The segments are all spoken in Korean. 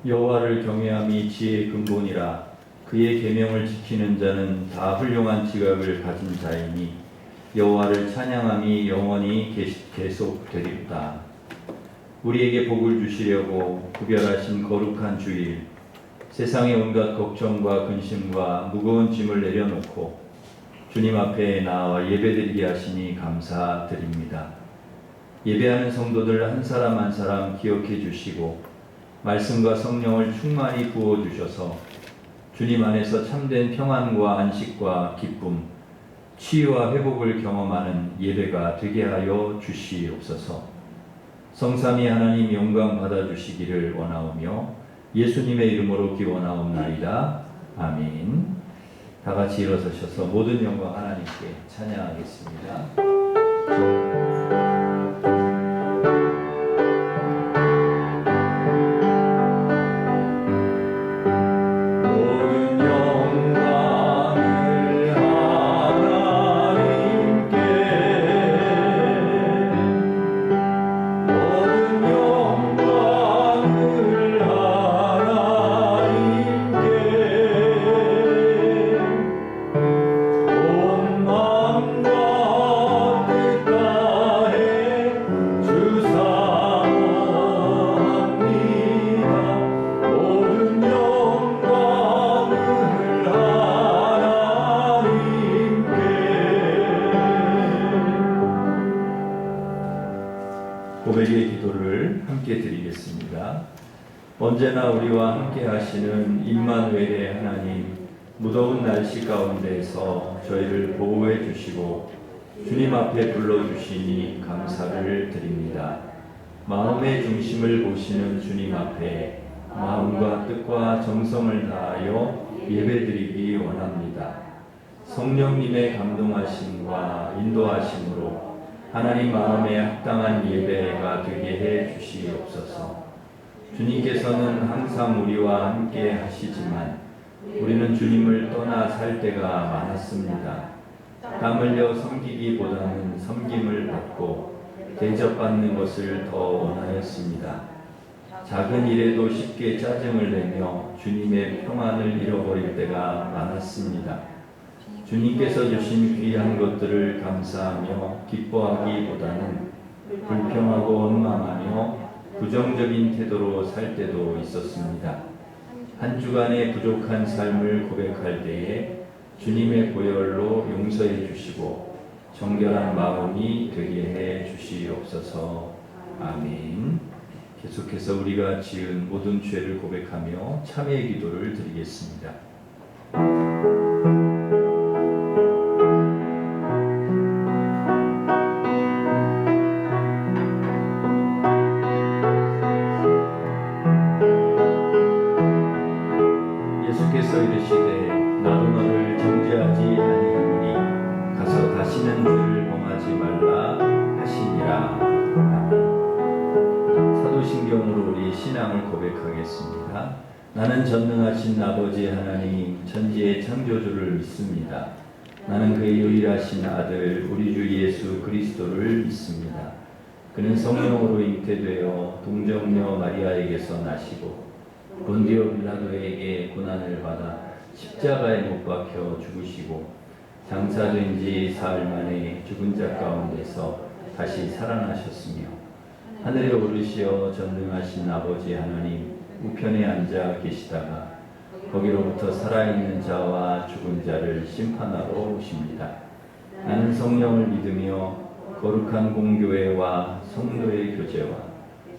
여호와를 경외함이 지혜의 근본이라. 그의 계명을 지키는 자는 다 훌륭한 지각을 가진 자이니 여호와를 찬양함이 영원히 계속되리로다. 우리에게 복을 주시려고 구별하신 거룩한 주일, 세상의 온갖 걱정과 근심과 무거운 짐을 내려놓고 주님 앞에 나와 예배드리게 하시니 감사드립니다. 예배하는 성도들 한 사람 한 사람 기억해 주시고 말씀과 성령을 충만히 부어주셔서 주님 안에서 참된 평안과 안식과 기쁨, 치유와 회복을 경험하는 예배가 되게 하여 주시옵소서. 성삼위 하나님 영광 받아주시기를 원하오며 예수님의 이름으로 기원하옵나이다. 아멘. 다 같이 일어서셔서 모든 영광 하나님께 찬양하겠습니다. 고백의 기도를 함께 드리겠습니다. 언제나 우리와 함께 하시는 임마누엘의 하나님, 무더운 날씨 가운데서 저희를 보호해 주시고 주님 앞에 불러주시니 감사를 드립니다. 마음의 중심을 보시는 주님 앞에 마음과 뜻과 정성을 다하여 예배드리기 원합니다. 성령님의 감동하심과 인도하심으로 하나님 마음에 합당한 예배가 되게 해 주시옵소서. 주님께서는 항상 우리와 함께 하시지만 우리는 주님을 떠나 살 때가 많았습니다. 땀 흘려 섬기기보다는 섬김을 받고 대접받는 것을 더 원하였습니다. 작은 일에도 쉽게 짜증을 내며 주님의 평안을 잃어버릴 때가 많았습니다. 주님께서 주신 귀한 것들을 감사하며 기뻐하기보다는 불평하고 원망하며 부정적인 태도로 살 때도 있었습니다. 한 주간의 부족한 삶을 고백할 때에 주님의 보혈로 용서해 주시고 정결한 마음이 되게 해 주시옵소서. 아멘. 계속해서 우리가 지은 모든 죄를 고백하며 참회의 기도를 드리겠습니다. 예수께서 이르시되 나도 너를 정죄하지 아니하노니 가서 다시는 죄를 범하지 말라 하시니라. 아멘. 사도신경으로 우리 신앙을 고백하겠습니다. 나는 전능하신 아버지 하나님 천지의 창조주를 믿습니다. 나는 그의 유일하신 아들 우리 주 예수 그리스도를 믿습니다. 그는 성령으로 잉태되어 동정녀 마리아에게서 나시고 본디오 빌라도에게 고난을 받아 십자가에 못 박혀 죽으시고 장사된 지 사흘 만에 죽은 자 가운데서 다시 살아나셨으며 하늘에 오르시어 전능하신 아버지 하나님 우편에 앉아 계시다가 거기로부터 살아있는 자와 죽은 자를 심판하러 오십니다. 나는 성령을 믿으며 거룩한 공교회와 성도의 교제와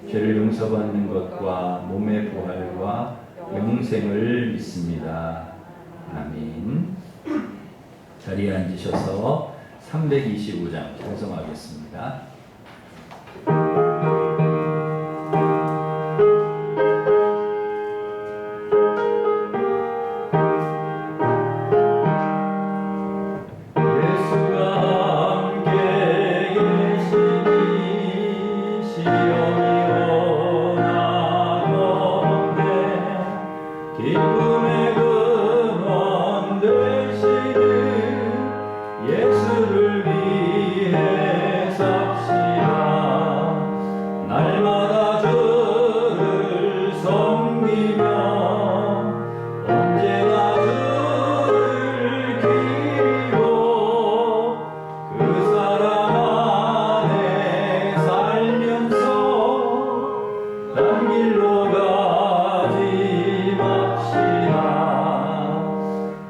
죄를 용서받는 것과 몸의 부활과 영생을 믿습니다. 아멘. 자리에 앉으셔서 325장 찬송하겠습니다. 기쁨의 근원 되시는 예수를 위해 삽시다. 날마다 주를 섬기며 언제나 주를 기리고 그 사랑 안에 살면서 딴 길로 가지 맙시다.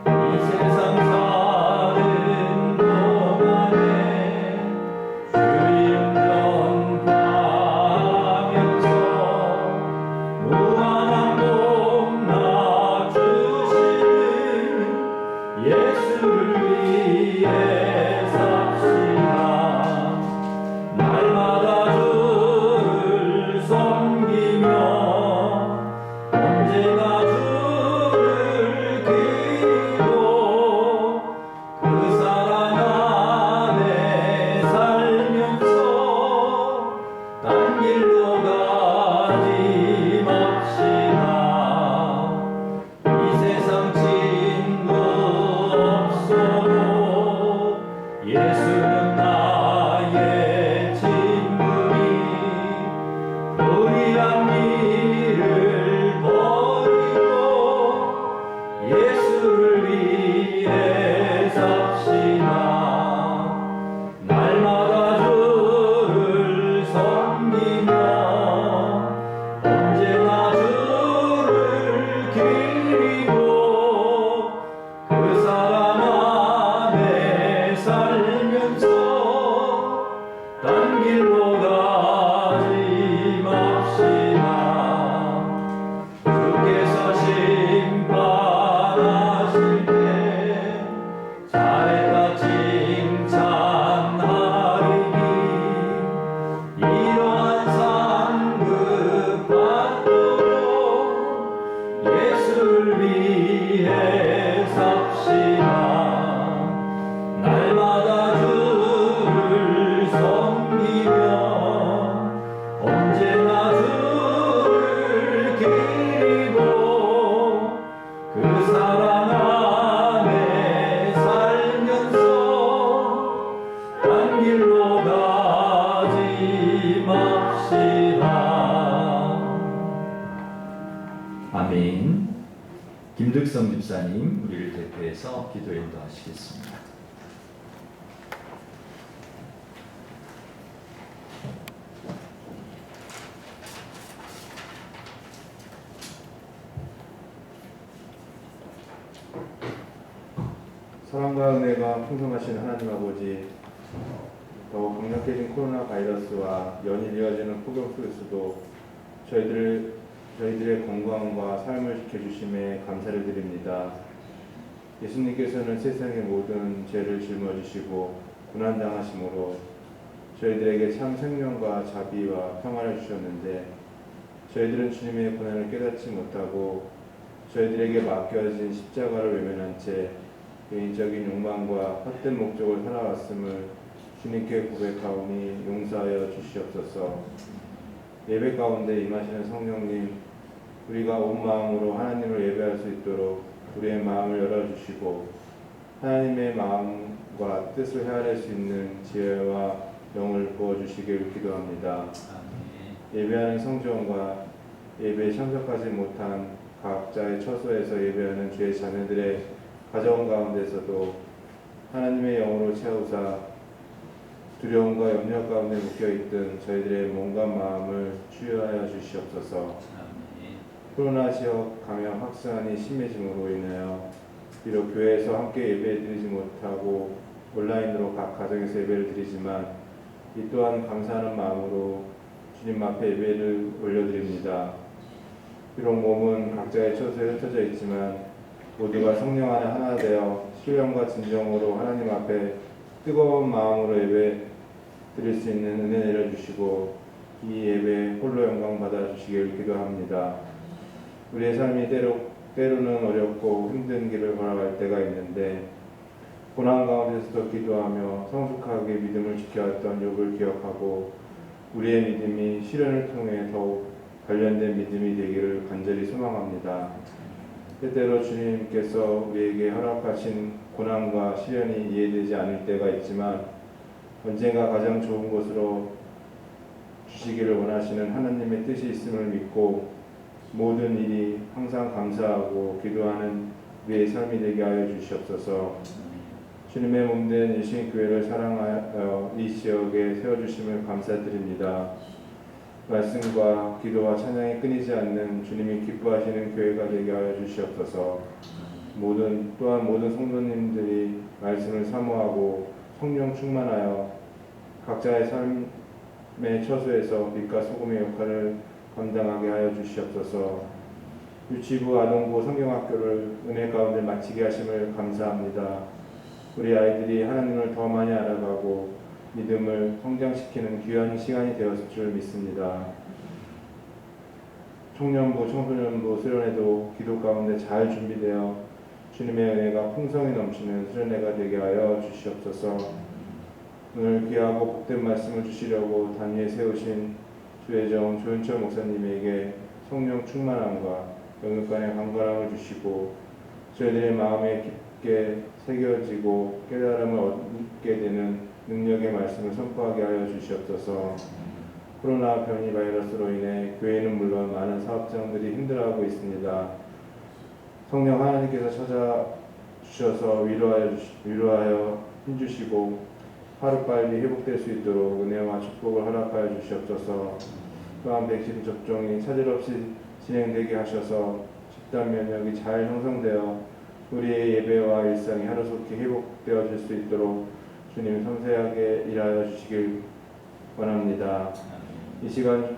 이 세상 사는 동안에 주의 운전 하면서 무한한 복락 주시는 예수를 위해 삽시다. 날마다 주를 섬기며 언제나 주를 기리고 그 사랑 안에 살면서 딴 길로 가지 맙시다. 이 세상 친구 없어도 예수는 나의 친구니 불의한 일을 버리고 예수를 위해 삽시다. 날마다 주를 섬기며 언제나 주를 기리고 그 사랑 안에 살면서 딴 길로 가지 맙시다. 주께서 심판하실 때 잘했다 칭찬하리니 이러한 상급 받도록 예수를 위해 삽시다. 날마다 주를 섬기며 언제나 주를 기리고 그 사랑 안에 살면서 딴 길로 가지 맙시다. 아멘. 김득성 집사님 우리를 대표해서 기도 인도하시겠습니다. 사랑과 은혜가 풍성하신 하나님 아버지, 더욱 강력해진 코로나 바이러스와 연일 이어지는 폭염 속에서도 저희들의 건강과 삶을 지켜주심에 감사를 드립니다. 예수님께서는 세상의 모든 죄를 짊어지시고 고난당하심으로 저희들에게 참 생명과 자비와 평안을 주셨는데 저희들은 주님의 고난을 깨닫지 못하고 저희들에게 맡겨진 십자가를 외면한 채 개인적인 욕망과 헛된 목적을 살아왔음을 주님께 고백하오니 용서하여 주시옵소서. 예배 가운데 임하시는 성령님, 우리가 온 마음으로 하나님을 예배할 수 있도록 우리의 마음을 열어주시고 하나님의 마음과 뜻을 헤아릴 수 있는 지혜와 영을 부어주시길 기도합니다. 예배하는 성전과 예배에 참석하지 못한 각자의 처소에서 예배하는 주의 자녀들의 가정 가운데서도 하나님의 영으로 채우사 두려움과 염려 가운데 묶여있던 저희들의 몸과 마음을 치유하여 주시옵소서. 코로나 지역 감염 확산이 심해짐으로 인하여 비록 교회에서 함께 예배드리지 못하고 온라인으로 각 가정에서 예배를 드리지만 이 또한 감사하는 마음으로 주님 앞에 예배를 올려드립니다. 비록 몸은 각자의 처소에 흩어져 있지만 모두가 성령 안에 하나 되어 신령과 진정으로 하나님 앞에 뜨거운 마음으로 예배 드릴 수 있는 은혜 내려주시고 이 예배에 홀로 영광 받아주시길 기도합니다. 우리의 삶이 때로는 어렵고 힘든 길을 걸어갈 때가 있는데 고난 가운데서도 기도하며 성숙하게 믿음을 지켜왔던 욥을 기억하고 우리의 믿음이 시련을 통해 더욱 관련된 믿음이 되기를 간절히 소망합니다. 때때로 주님께서 우리에게 허락하신 고난과 시련이 이해되지 않을 때가 있지만 언젠가 가장 좋은 것으로 주시기를 원하시는 하나님의 뜻이 있음을 믿고 모든 일이 항상 감사하고 기도하는 우리의 삶이 되게 하여 주시옵소서. 주님의 몸된 일신교회를 사랑하여 이 지역에 세워주심을 감사드립니다. 말씀과 기도와 찬양이 끊이지 않는 주님이 기뻐하시는 교회가 되게 하여 주시옵소서. 또한 모든 성도님들이 말씀을 사모하고 성령 충만하여 각자의 삶의 처소에서 빛과 소금의 역할을 감당하게 하여 주시옵소서. 유치부, 아동부, 성경학교를 은혜 가운데 마치게 하심을 감사합니다. 우리 아이들이 하나님을 더 많이 알아가고 믿음을 성장시키는 귀한 시간이 되었을 줄 믿습니다. 청년부, 청소년부 수련회도 기도 가운데 잘 준비되어 주님의 은혜가 풍성히 넘치는 수련회가 되게 하여 주시옵소서. 오늘 귀하고 복된 말씀을 주시려고 단위에 세우신 주혜정 조윤철 목사님에게 성령 충만함과 영육간의 강건함을 주시고 저희들의 마음에 깊게 새겨지고 깨달음을 얻게 되는 능력의 말씀을 선포하게 하여 주시옵소서. 코로나 변이 바이러스로 인해 교회는 물론 많은 사업장들이 힘들어하고 있습니다. 성령 하나님께서 찾아주셔서 위로하여 힘주시고 하루빨리 회복될 수 있도록 은혜와 축복을 허락하여 주시옵소서. 또한 백신 접종이 차질 없이 진행되게 하셔서 집단 면역이 잘 형성되어 우리의 예배와 일상이 하루속히 회복되어질 수 있도록 주님 섬세하게 일하여 주시길 원합니다. 이 시간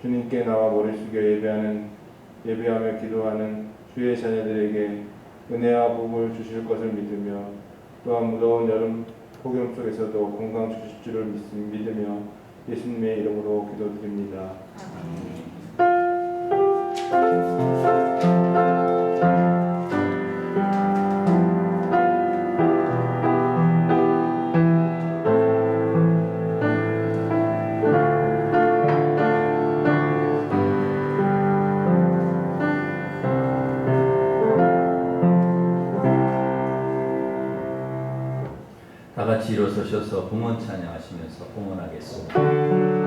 주님께 나와 머리 숙여 예배하며 기도하는 주의 자녀들에게 은혜와 복을 주실 것을 믿으며 또한 무더운 여름 폭염 속에서도 건강 주실 줄을 믿으며 예수님의 이름으로 기도드립니다. 다 같이 일어서셔서 봉헌 찬양하시면서 봉헌하겠습니다.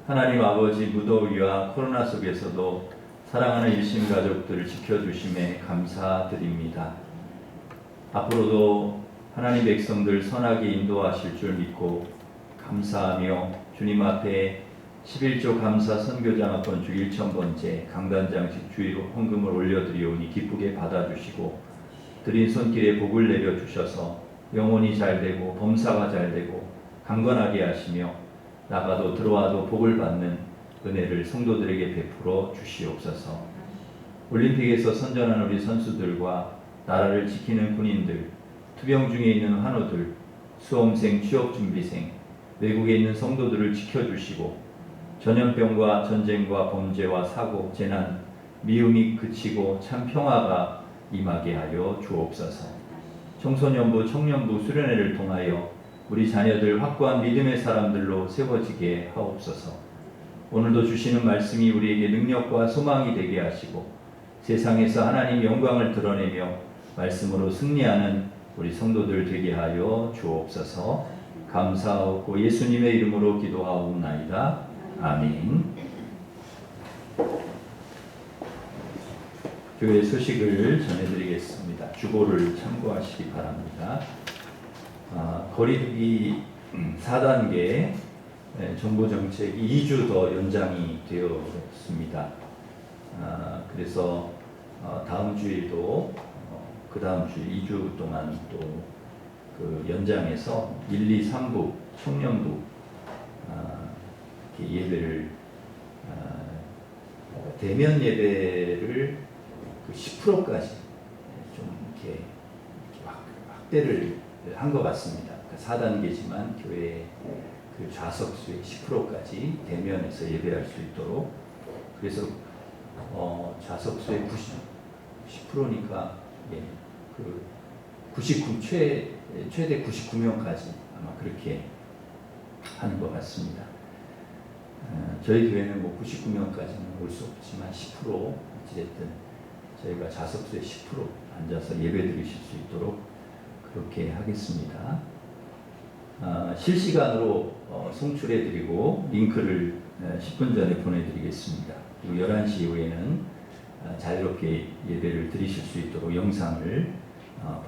하나님 아버지, 무더위와 코로나 속에서도 사랑하는 일심 가족들을 지켜주심에 감사드립니다. 앞으로도 하나님 백성들 선하게 인도하실 줄 믿고 감사하며 주님 앞에 11조 감사 선교장학권 주 1000번째 강단장식 주일 헌금을 올려드리오니 기쁘게 받아주시고 드린 손길에 복을 내려주셔서 영혼이 잘되고 범사가 잘되고 강건하게 하시며 나가도 들어와도 복을 받는 은혜를 성도들에게 베풀어 주시옵소서. 올림픽에서 선전하는 우리 선수들과 나라를 지키는 군인들, 투병 중에 있는 환우들, 수험생, 취업준비생, 외국에 있는 성도들을 지켜주시고 전염병과 전쟁과 범죄와 사고, 재난, 미움이 그치고 참 평화가 임하게 하여 주옵소서. 청소년부, 청년부 수련회를 통하여 우리 자녀들 확고한 믿음의 사람들로 세워지게 하옵소서. 오늘도 주시는 말씀이 우리에게 능력과 소망이 되게 하시고 세상에서 하나님 영광을 드러내며 말씀으로 승리하는 우리 성도들 되게 하여 주옵소서. 감사하고 예수님의 이름으로 기도하옵나이다. 아멘. 교회 소식을 전해드리겠습니다. 주보를 참고하시기 바랍니다. 거리두기 4단계 정부정책이 2주 더 연장이 되었습니다. 그래서 다음 주에도 그 다음 주 2주 동안 또 그 연장해서 1, 2, 3부 청년부 이렇게 예배를 대면 예배를 그 10%까지 좀 이렇게 확대를 한 것 같습니다. 4단계지만 교회 그 좌석수의 10%까지 대면에서 예배할 수 있도록, 그래서 좌석수의 10%니까 그 99 최대 99명까지 아마 그렇게 하는 것 같습니다. 저희 교회는 뭐 99명까지는 올 수 없지만 10% 어찌됐든 저희가 좌석수의 10% 앉아서 예배 드리실 수 있도록 그렇게 하겠습니다. 실시간으로 송출해드리고 링크를 10분 전에 보내드리겠습니다. 그리고 11시 이후에는 자유롭게 예배를 드리실 수 있도록 영상을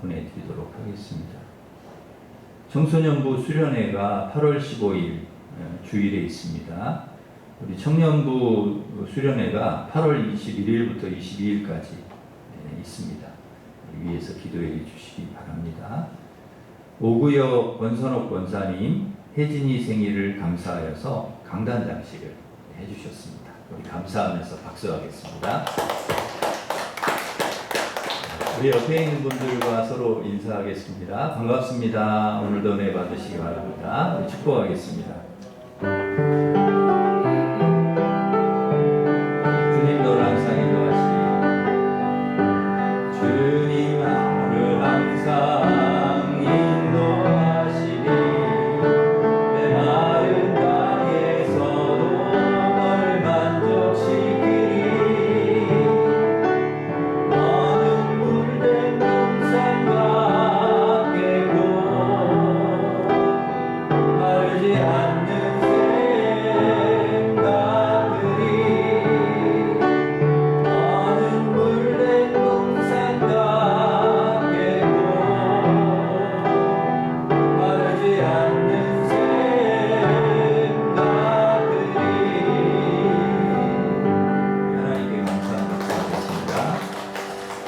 보내드리도록 하겠습니다. 청소년부 수련회가 8월 15일 주일에 있습니다. 우리 청년부 수련회가 8월 21일부터 22일까지 있습니다. 위에서 기도해 주시기 바랍니다. 오구역 권선옥 권사님 혜진이 생일을 감사하여서 강단 장식을 해주셨습니다. 우리 감사하면서 박수하겠습니다. 우리 옆에 있는 분들과 서로 인사하겠습니다. 반갑습니다. 오늘도 은혜 받으시기 바랍니다. 우리 축복하겠습니다. 주님도 항상 인도하시니 주님 나를 항상 인도하시니 내 마른 땅에서도 널 만족시키니 너는 물된 눈산과 깨고 마르지 않는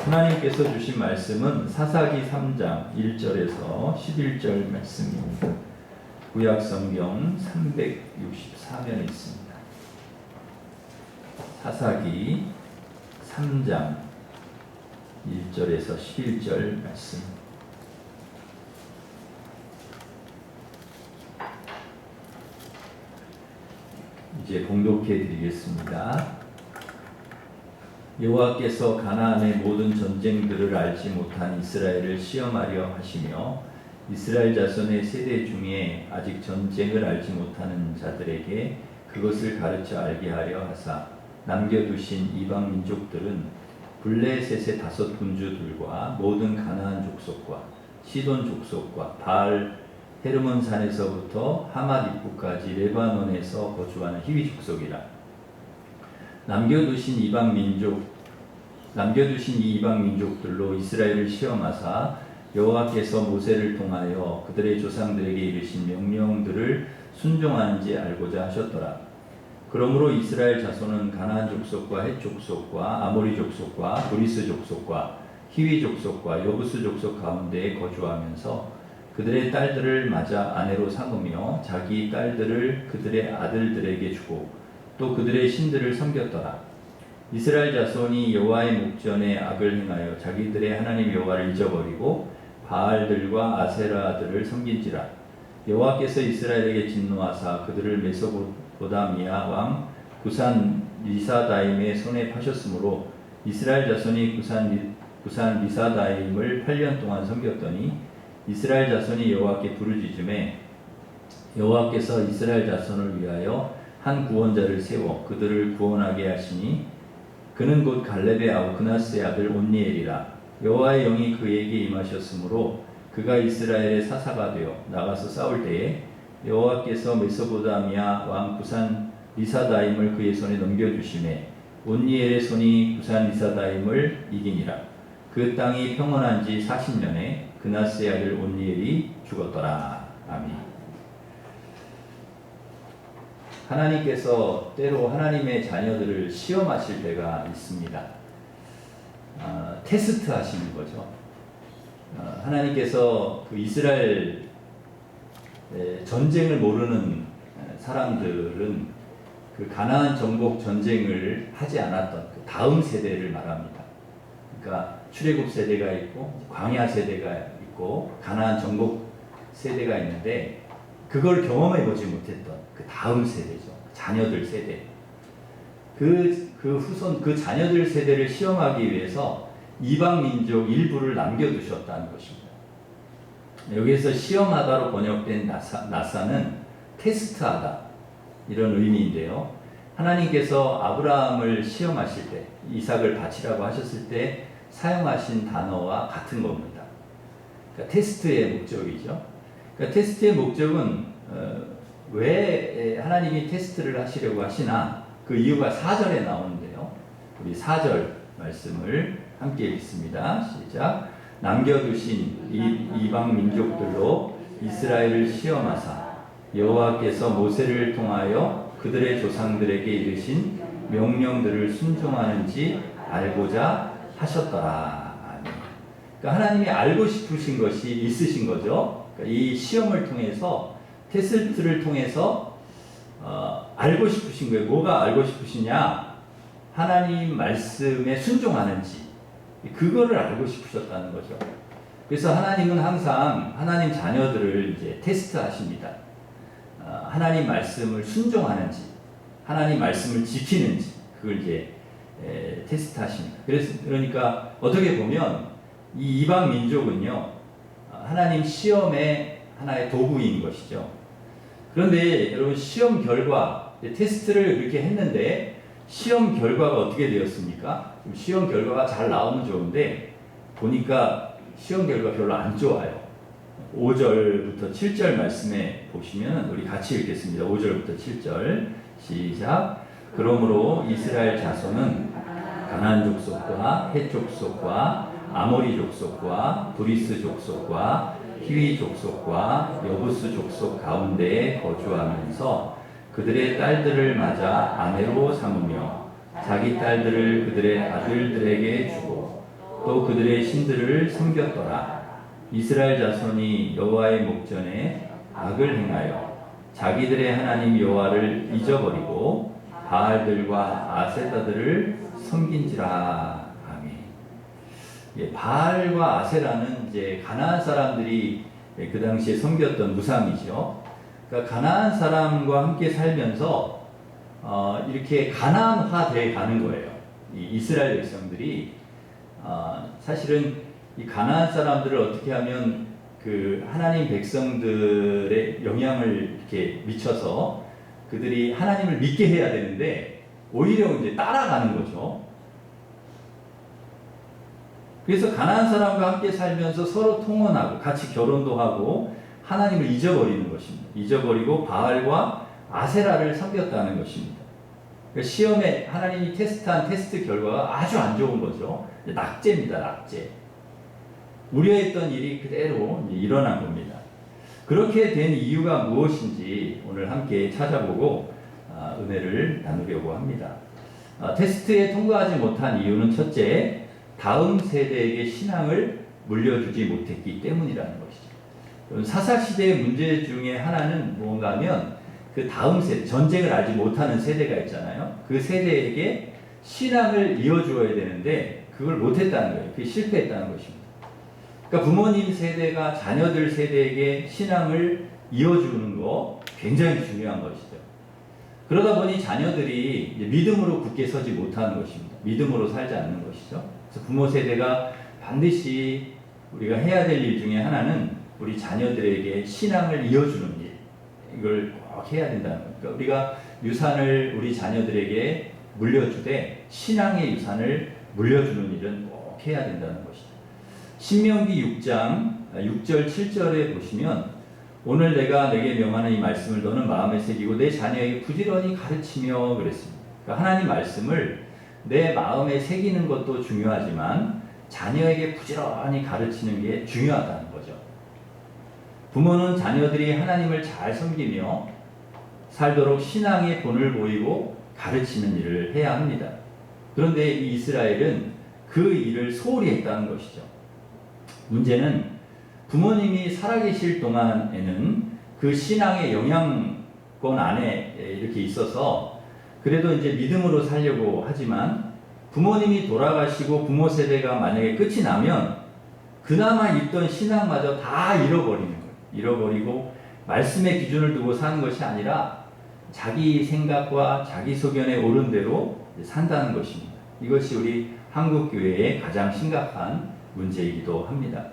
하나님께서 주신 말씀은 사사기 3장 1절에서 11절 말씀입니다. 구약성경 364면에 있습니다. 사사기 3장 1절에서 11절 말씀. 이제 봉독해 드리겠습니다. 여호와께서 가나안의 모든 전쟁들을 알지 못한 이스라엘을 시험하려 하시며 이스라엘 자손의 세대 중에 아직 전쟁을 알지 못하는 자들에게 그것을 가르쳐 알게 하려 하사 남겨두신 이방 민족들은 블레셋의 5 군주들과 모든 가나안 족속과 시돈 족속과 바알 헤르몬 산에서부터 하맛 입구까지 레바논에서 거주하는 히위 족속이라. 남겨두신 이 이방 민족들로 이스라엘을 시험하사 여호와께서 모세를 통하여 그들의 조상들에게 이르신 명령들을 순종하는지 알고자 하셨더라. 그러므로 이스라엘 자손은 가나안 족속과 헷 족속과 아모리 족속과 브리스 족속과 히위 족속과 여부스 족속 가운데에 거주하면서 그들의 딸들을 맞아 아내로 삼으며 자기 딸들을 그들의 아들들에게 주고 또 그들의 신들을 섬겼더라. 이스라엘 자손이 여호와의 목전에 악을 행하여 자기들의 하나님 여호와를 잊어버리고 바알들과 아세라들을 섬긴지라. 여호와께서 이스라엘에게 진노하사 그들을 메소포다미아 왕 구산 리사다임의 손에 파셨으므로 이스라엘 자손이 구산 리사다임을 8년 동안 섬겼더니 이스라엘 자손이 여호와께 부르짖음에 여호와께서 이스라엘 자손을 위하여 한 구원자를 세워 그들을 구원하게 하시니 그는 곧 갈렙의 아우 그나스의 아들 온니엘이라. 여호와의 영이 그에게 임하셨으므로 그가 이스라엘의 사사가 되어 나가서 싸울 때에 여호와께서 메소포다미아 왕 구산 리사다임을 그의 손에 넘겨주시매 온니엘의 손이 부산 리사다임을 이기니라. 그 땅이 평온한 지 40년에 그나스의 아들 온니엘이 죽었더라. 아멘. 하나님께서 때로 하나님의 자녀들을 시험하실 때가 있습니다. 테스트 하시는 거죠. 하나님께서 그 이스라엘 전쟁을 모르는 사람들은 그 가나안 정복 전쟁을 하지 않았던 그 다음 세대를 말합니다. 그러니까 출애굽 세대가 있고 광야 세대가 있고 가나안 정복 세대가 있는데 그걸 경험해 보지 못했던 그 다음 세대죠. 자녀들 세대. 그 후손 그 자녀들 세대를 시험하기 위해서 이방 민족 일부를 남겨두셨다는 것입니다. 여기에서 시험하다로 번역된 나사는 테스트하다 이런 의미인데요. 하나님께서 아브라함을 시험하실 때 이삭을 바치라고 하셨을 때 사용하신 단어와 같은 겁니다. 그러니까 테스트의 목적이죠. 그러니까 테스트의 목적은 왜 하나님이 테스트를 하시려고 하시나 그 이유가 4절에 나오는데요. 우리 4절 말씀을 함께 읽습니다. 시작. 남겨두신 이방 민족들로 이스라엘을 시험하사 여호와께서 모세를 통하여 그들의 조상들에게 이르신 명령들을 순종하는지 알고자 하셨더라. 그러니까 하나님이 알고 싶으신 것이 있으신 거죠. 그러니까 이 시험을 통해서 테스트를 통해서 알고 싶으신 거예요. 뭐가 알고 싶으시냐? 하나님 말씀에 순종하는지 그거를 알고 싶으셨다는 거죠. 그래서 하나님은 항상 하나님 자녀들을 이제 테스트하십니다. 하나님 말씀을 순종하는지, 하나님 말씀을 지키는지 그걸 이제 테스트하십니다. 그러니까 어떻게 보면 이 이방 민족은요 하나님 시험의 하나의 도구인 것이죠. 그런데 여러분 시험 결과 테스트를 그렇게 했는데 시험 결과가 어떻게 되었습니까? 시험 결과가 잘 나오면 좋은데 보니까 시험 결과 별로 안 좋아요. 5절부터 7절 말씀에 보시면 우리 같이 읽겠습니다. 5절부터 7절 시작. 그러므로 이스라엘 자손은 가나안 족속과 헷 족속과 아모리 족속과 브리스 족속과 히위 족속과 여부스 족속 가운데에 거주하면서 그들의 딸들을 맞아 아내로 삼으며 자기 딸들을 그들의 아들들에게 주고 또 그들의 신들을 섬겼더라. 이스라엘 자손이 여호와의 목전에 악을 행하여 자기들의 하나님 여호와를 잊어버리고 바알들과 아세라들을 섬긴지라. 아멘. 예, 바알과 아세라는 이제 가나안 사람들이 그 당시에 섬겼던 무상이죠. 그러니까 가나안 사람과 함께 살면서 이렇게 가나안화돼 가는 거예요. 이 이스라엘 백성들이 사실은 이 가나안 사람들을 어떻게 하면 그 하나님 백성들의 영향을 이렇게 미쳐서 그들이 하나님을 믿게 해야 되는데 오히려 이제 따라가는 거죠. 그래서 가나안 사람과 함께 살면서 서로 통혼하고 같이 결혼도 하고 하나님을 잊어버리는 것입니다. 잊어버리고 바알과 아세라를 섬겼다는 것입니다. 그러니까 시험에 하나님이 테스트한 테스트 결과가 아주 안 좋은 거죠. 낙제입니다. 낙제. 우려했던 일이 그대로 일어난 겁니다. 그렇게 된 이유가 무엇인지 오늘 함께 찾아보고 은혜를 나누려고 합니다. 테스트에 통과하지 못한 이유는 첫째, 다음 세대에게 신앙을 물려주지 못했기 때문이라는 것이죠. 사사시대의 문제 중에 하나는 뭔가 하면 그 다음 세대, 전쟁을 알지 못하는 세대가 있잖아요. 그 세대에게 신앙을 이어주어야 되는데 그걸 못했다는 거예요. 그게 실패했다는 것입니다. 그러니까 부모님 세대가 자녀들 세대에게 신앙을 이어주는 거 굉장히 중요한 것이죠. 그러다 보니 자녀들이 믿음으로 굳게 서지 못하는 것입니다. 믿음으로 살지 않는 것이죠. 그래서 부모 세대가 반드시 우리가 해야 될 일 중에 하나는 우리 자녀들에게 신앙을 이어주는 일, 이걸 꼭 해야 된다는 거예요. 그러니까 우리가 유산을 우리 자녀들에게 물려주되 신앙의 유산을 물려주는 일은 꼭 해야 된다는 것이죠. 신명기 6장 6절 7절에 보시면 오늘 내가 내게 명하는 이 말씀을 너는 마음에 새기고 내 자녀에게 부지런히 가르치며 그랬습니다. 그러니까 하나님 말씀을 내 마음에 새기는 것도 중요하지만 자녀에게 부지런히 가르치는 게 중요하다는 거죠. 부모는 자녀들이 하나님을 잘 섬기며 살도록 신앙의 본을 보이고 가르치는 일을 해야 합니다. 그런데 이 이스라엘은 그 일을 소홀히 했다는 것이죠. 문제는 부모님이 살아계실 동안에는 그 신앙의 영향권 안에 이렇게 있어서 그래도 이제 믿음으로 살려고 하지만 부모님이 돌아가시고 부모 세대가 만약에 끝이 나면 그나마 있던 신앙마저 다 잃어버리는 거예요. 잃어버리고 말씀의 기준을 두고 사는 것이 아니라 자기 생각과 자기 소견에 옳은 대로 산다는 것입니다. 이것이 우리 한국 교회의 가장 심각한 문제이기도 합니다.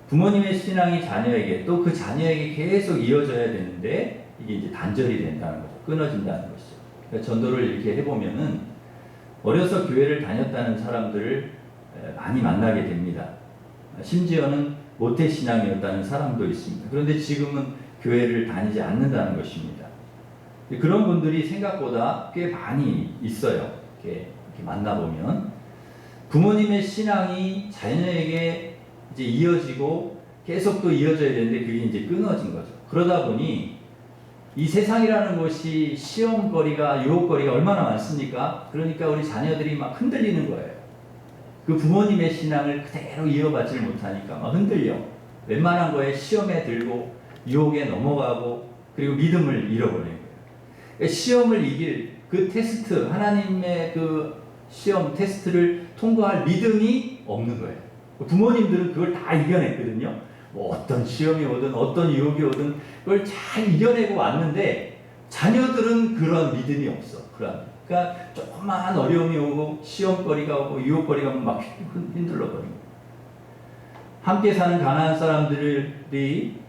부모님의 신앙이 자녀에게 또 그 자녀에게 계속 이어져야 되는데 이게 이제 단절이 된다는 거죠. 끊어진다는 것이죠. 그러니까 전도를 이렇게 해보면은 어려서 교회를 다녔다는 사람들을 많이 만나게 됩니다. 심지어는 모태신앙이었다는 사람도 있습니다. 그런데 지금은 교회를 다니지 않는다는 것입니다. 그런 분들이 생각보다 꽤 많이 있어요. 이렇게 만나보면 부모님의 신앙이 자녀에게 이제 이어지고 계속 또 이어져야 되는데 그게 이제 끊어진 거죠. 그러다 보니 이 세상이라는 것이 시험거리가 유혹거리가 얼마나 많습니까? 그러니까 우리 자녀들이 막 흔들리는 거예요. 그 부모님의 신앙을 그대로 이어받지 못하니까 막 흔들려. 웬만한 거에 시험에 들고 유혹에 넘어가고 그리고 믿음을 잃어버리는 거예요. 시험을 이길 그 테스트, 하나님의 그 시험 테스트를 통과할 믿음이 없는 거예요. 부모님들은 그걸 다 이겨냈거든요. 뭐 어떤 시험이 오든 어떤 유혹이 오든 그걸 잘 이겨내고 왔는데 자녀들은 그런 믿음이 없어. 그러니까 조그마한 어려움이 오고 시험거리가 오고 유혹거리가 오면 막 흔들러 버리고. 함께 사는 가나안 사람들이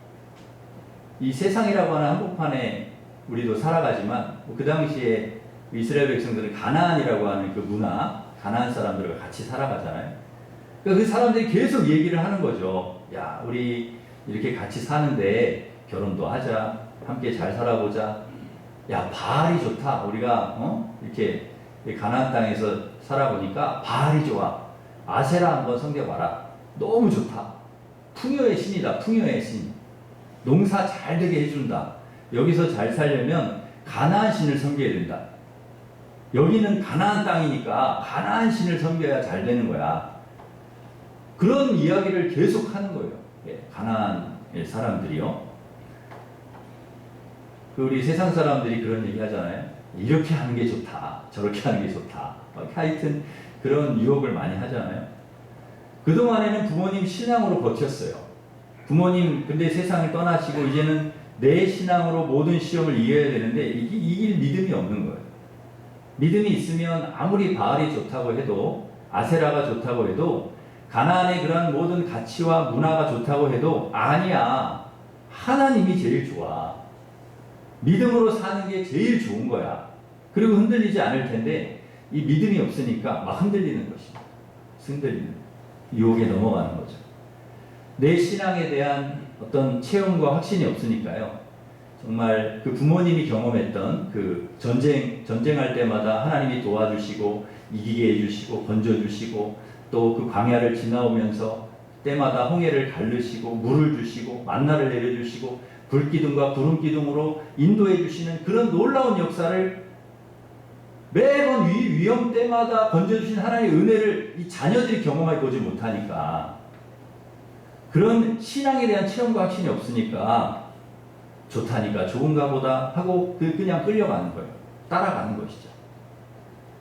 이 세상이라고 하는 한복판에 우리도 살아가지만 그 당시에 이스라엘 백성들은 가나안이라고 하는 그 문화, 가나안 사람들과 같이 살아가잖아요. 그러니까 그 사람들이 계속 얘기를 하는 거죠. 야, 우리 이렇게 같이 사는데 결혼도 하자. 함께 잘 살아보자. 야, 바알이 좋다. 우리가 이렇게 가나안 땅에서 살아보니까 바알이 좋아. 아세라 한번 섬겨봐라. 너무 좋다. 풍요의 신이다. 풍요의 신. 농사 잘 되게 해준다. 여기서 잘 살려면 가나안 신을 섬겨야 된다. 여기는 가나안 땅이니까 가나안 신을 섬겨야 잘 되는 거야. 그런 이야기를 계속 하는 거예요. 가나안의 사람들이요. 우리 세상 사람들이 그런 얘기 하잖아요. 이렇게 하는 게 좋다. 저렇게 하는 게 좋다. 하여튼 그런 유혹을 많이 하잖아요. 그동안에는 부모님 신앙으로 버텼어요. 부모님 근데 세상을 떠나시고 이제는 내 신앙으로 모든 시험을 이겨야 되는데 이길 믿음이 없는 거예요. 믿음이 있으면 아무리 바알이 좋다고 해도 아세라가 좋다고 해도 가나안의 그런 모든 가치와 문화가 좋다고 해도 아니야. 하나님이 제일 좋아. 믿음으로 사는 게 제일 좋은 거야. 그리고 흔들리지 않을 텐데 이 믿음이 없으니까 막 흔들리는 것입니다. 흔들리는 유혹에 넘어가는 거죠. 내 신앙에 대한 어떤 체험과 확신이 없으니까요. 정말 그 부모님이 경험했던 그 전쟁할 때마다 하나님이 도와주시고 이기게 해주시고 건져주시고 또 그 광야를 지나오면서 때마다 홍해를 가르시고 물을 주시고 만나를 내려주시고 불기둥과 구름기둥으로 인도해 주시는 그런 놀라운 역사를 매번 위험 때마다 건져주신 하나님의 은혜를 이 자녀들이 경험해 보지 못하니까 그런 신앙에 대한 체험과 확신이 없으니까 좋다니까 좋은가 보다 하고 그냥 끌려가는 거예요. 따라가는 것이죠.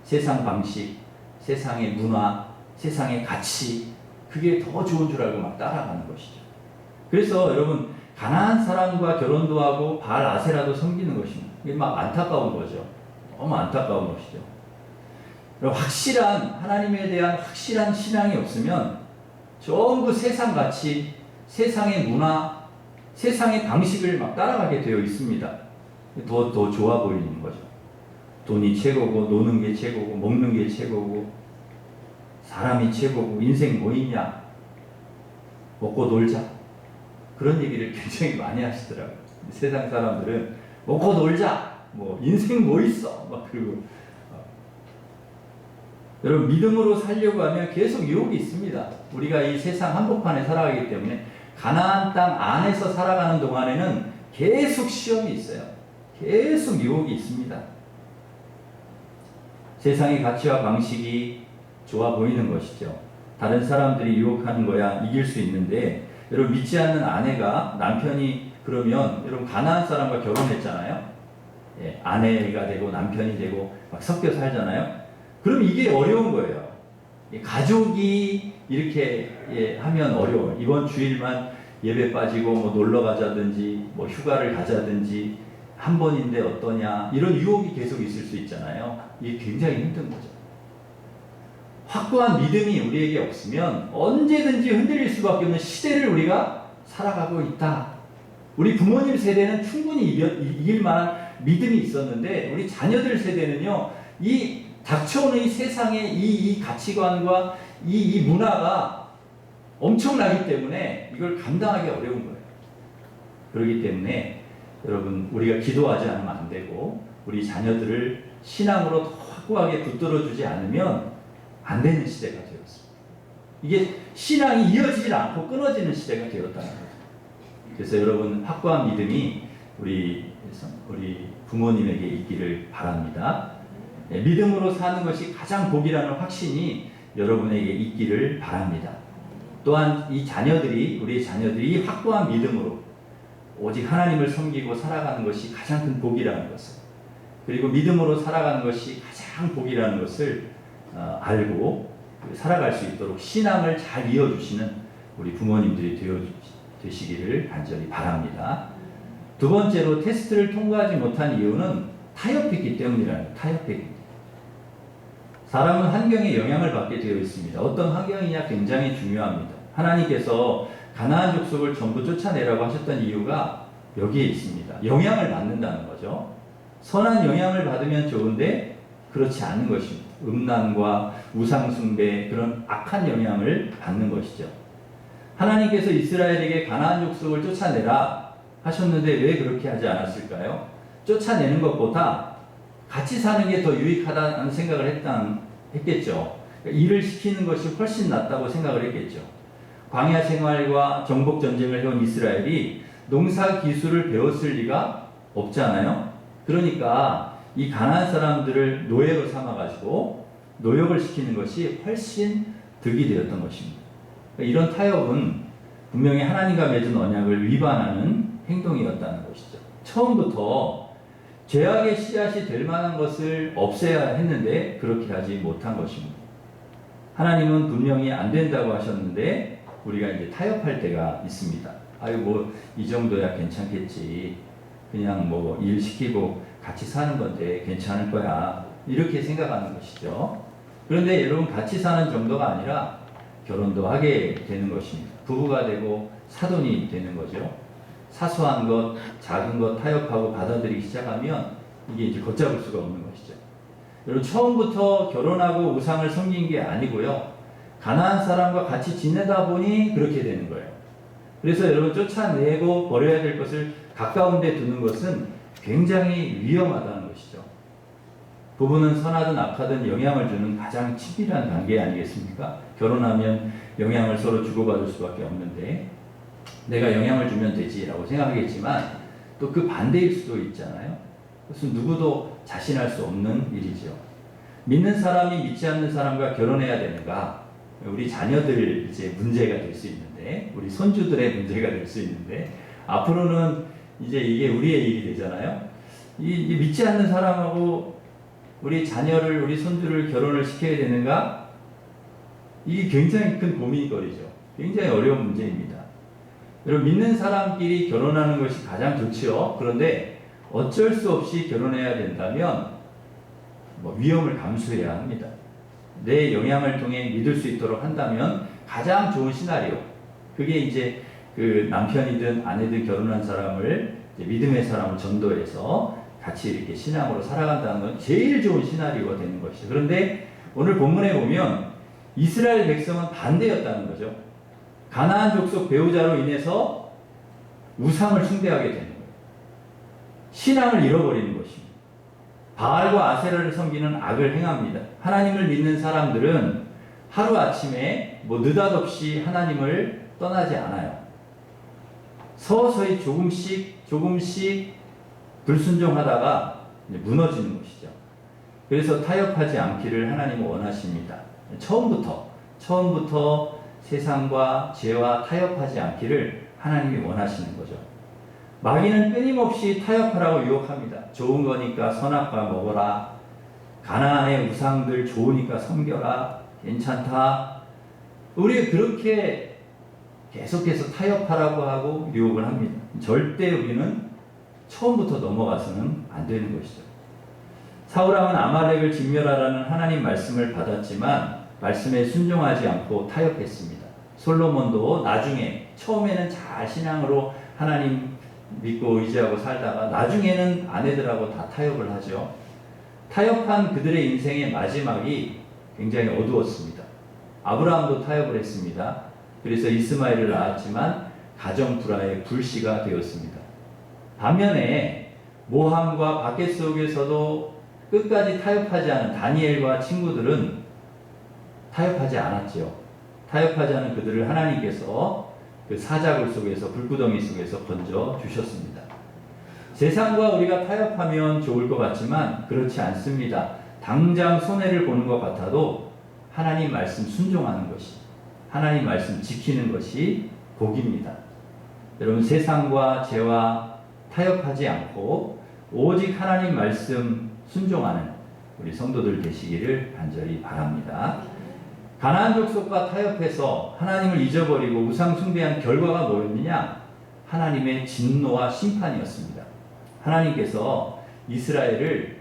세상 방식, 세상의 문화, 세상의 가치 그게 더 좋은 줄 알고 막 따라가는 것이죠. 그래서 여러분 가나안 사람과 결혼도 하고 바알 아세라도 섬기는 것입니다. 이게 막 안타까운 거죠. 너무 안타까운 것이죠. 확실한 하나님에 대한 확실한 신앙이 없으면 전부 세상 가치, 세상의 문화, 세상의 방식을 막 따라가게 되어 있습니다. 더 좋아 보이는 거죠. 돈이 최고고 노는 게 최고고 먹는 게 최고고 사람이 최고고 인생 뭐 있냐 먹고 놀자 그런 얘기를 굉장히 많이 하시더라고요. 세상 사람들은 먹고 놀자 뭐 인생 뭐 있어 막 그리고 여러분, 믿음으로 살려고 하면 계속 유혹이 있습니다. 우리가 이 세상 한복판에 살아가기 때문에 가나안 땅 안에서 살아가는 동안에는 계속 시험이 있어요. 계속 유혹이 있습니다. 세상의 가치와 방식이 좋아 보이는 것이죠. 다른 사람들이 유혹하는 거야 이길 수 있는데, 여러분, 믿지 않는 아내가 남편이 그러면, 여러분, 가나안 사람과 결혼했잖아요. 예, 아내가 되고 남편이 되고 막 섞여 살잖아요. 그럼 이게 어려운 거예요. 가족이 이렇게 하면 어려워요. 이번 주일만 예배 빠지고 뭐 놀러 가자든지 뭐 휴가를 가자든지 한 번인데 어떠냐, 이런 유혹이 계속 있을 수 있잖아요. 이게 굉장히 힘든 거죠. 확고한 믿음이 우리에게 없으면 언제든지 흔들릴 수밖에 없는 시대를 우리가 살아가고 있다. 우리 부모님 세대는 충분히 이길 만한 믿음이 있었는데, 우리 자녀들 세대는요, 이 닥쳐오는 이 세상의 이 가치관과 이 문화가 엄청나기 때문에 이걸 감당하기 어려운 거예요. 그렇기 때문에 여러분, 우리가 기도하지 않으면 안 되고, 우리 자녀들을 신앙으로 더 확고하게 붙들어 주지 않으면 안 되는 시대가 되었습니다. 이게 신앙이 이어지지 않고 끊어지는 시대가 되었다는 거죠. 그래서 여러분, 확고한 믿음이 우리 부모님에게 있기를 바랍니다. 믿음으로 사는 것이 가장 복이라는 확신이 여러분에게 있기를 바랍니다. 또한 우리 자녀들이 확고한 믿음으로 오직 하나님을 섬기고 살아가는 것이 가장 큰 복이라는 것을, 그리고 믿음으로 살아가는 것이 가장 복이라는 것을 알고 살아갈 수 있도록 신앙을 잘 이어주시는 우리 부모님들이 되시기를 간절히 바랍니다. 두 번째로, 테스트를 통과하지 못한 이유는 타협했기 때문이라는 거예요. 타협했기. 사람은 환경에 영향을 받게 되어 있습니다. 어떤 환경이냐 굉장히 중요합니다. 하나님께서 가나안 족속을 전부 쫓아내라고 하셨던 이유가 여기에 있습니다. 영향을 받는다는 거죠. 선한 영향을 받으면 좋은데 그렇지 않은 것입니다. 음란과 우상숭배, 그런 악한 영향을 받는 것이죠. 하나님께서 이스라엘에게 가나안 족속을 쫓아내라 하셨는데 왜 그렇게 하지 않았을까요? 쫓아내는 것보다 같이 사는 게 더 유익하다는 생각을 했겠죠. 그러니까 일을 시키는 것이 훨씬 낫다고 생각을 했겠죠. 광야 생활과 정복 전쟁을 해온 이스라엘이 농사 기술을 배웠을 리가 없잖아요. 그러니까 이 가나안 사람들을 노예로 삼아가지고 노역을 시키는 것이 훨씬 득이 되었던 것입니다. 그러니까 이런 타협은 분명히 하나님과 맺은 언약을 위반하는 행동이었다는 것이죠. 처음부터 죄악의 씨앗이 될 만한 것을 없애야 했는데 그렇게 하지 못한 것입니다. 하나님은 분명히 안 된다고 하셨는데 우리가 이제 타협할 때가 있습니다. 아유, 뭐 이 정도야 괜찮겠지. 그냥 뭐 일 시키고 같이 사는 건데 괜찮을 거야. 이렇게 생각하는 것이죠. 그런데 여러분, 같이 사는 정도가 아니라 결혼도 하게 되는 것입니다. 부부가 되고 사돈이 되는 거죠. 사소한 것, 작은 것 타협하고 받아들이기 시작하면 이게 이제 걷잡을 수가 없는 것이죠. 여러분, 처음부터 결혼하고 우상을 섬긴 게 아니고요. 가나안 사람과 같이 지내다 보니 그렇게 되는 거예요. 그래서 여러분, 쫓아내고 버려야 될 것을 가까운 데 두는 것은 굉장히 위험하다는 것이죠. 부부는 선하든 악하든 영향을 주는 가장 친밀한 관계 아니겠습니까? 결혼하면 영향을 서로 주고받을 수밖에 없는데 내가 영향을 주면 되지라고 생각하겠지만 또 그 반대일 수도 있잖아요. 그것은 누구도 자신할 수 없는 일이죠. 믿는 사람이 믿지 않는 사람과 결혼해야 되는가? 우리 자녀들 이제 문제가 될 수 있는데, 우리 손주들의 문제가 될 수 있는데, 앞으로는 이제 이게 우리의 일이 되잖아요. 이 믿지 않는 사람하고 우리 자녀를, 우리 손주를 결혼을 시켜야 되는가? 이게 굉장히 큰 고민거리죠. 굉장히 어려운 문제입니다. 여러분, 믿는 사람끼리 결혼하는 것이 가장 좋지요. 그런데 어쩔 수 없이 결혼해야 된다면 위험을 감수해야 합니다. 내 영향을 통해 믿을 수 있도록 한다면 가장 좋은 시나리오. 그게 이제 그 남편이든 아내든 결혼한 사람을 믿음의 사람을 전도해서 같이 이렇게 신앙으로 살아간다는 건 제일 좋은 시나리오가 되는 것이죠. 그런데 오늘 본문에 보면 이스라엘 백성은 반대였다는 거죠. 가나안 족속 배우자로 인해서 우상을 숭배하게 되는 거예요. 신앙을 잃어버리는 것입니다. 바알과 아세라를 섬기는 악을 행합니다. 하나님을 믿는 사람들은 하루아침에 느닷없이 하나님을 떠나지 않아요. 서서히 조금씩 불순종하다가 무너지는 것이죠. 그래서 타협하지 않기를 하나님은 원하십니다. 처음부터 세상과 죄와 타협하지 않기를 하나님이 원하시는 거죠. 마귀는 끊임없이 타협하라고 유혹합니다. 좋은 거니까 선악과 먹어라. 가나안의 우상들 좋으니까 섬겨라. 괜찮다. 우리 그렇게 계속해서 타협하라고 하고 유혹을 합니다. 절대 우리는 처음부터 넘어가서는 안 되는 것이죠. 사울왕은 아말렉을 진멸하라는 하나님 말씀을 받았지만 말씀에 순종하지 않고 타협했습니다. 솔로몬도 나중에 처음에는 잘 신앙으로 하나님 믿고 의지하고 살다가 나중에는 아내들하고 다 타협을 하죠. 타협한 그들의 인생의 마지막이 굉장히 어두웠습니다. 아브라함도 타협을 했습니다. 그래서 이스마엘을 낳았지만 가정 불화의 불씨가 되었습니다. 반면에 모함과 박해 속에서도 끝까지 타협하지 않은 다니엘과 친구들은 타협하지 않았지요. 타협하지 않은 그들을 하나님께서 그 사자굴 속에서 불구덩이 속에서 건져 주셨습니다. 세상과 우리가 타협하면 좋을 것 같지만 그렇지 않습니다. 당장 손해를 보는 것 같아도 하나님 말씀 순종하는 것이, 하나님 말씀 지키는 것이 복입니다. 여러분, 세상과 죄와 타협하지 않고 오직 하나님 말씀 순종하는 우리 성도들 되시기를 간절히 바랍니다. 가나안 족속과 타협해서 하나님을 잊어버리고 우상 숭배한 결과가 뭐였느냐? 하나님의 진노와 심판이었습니다. 하나님께서 이스라엘을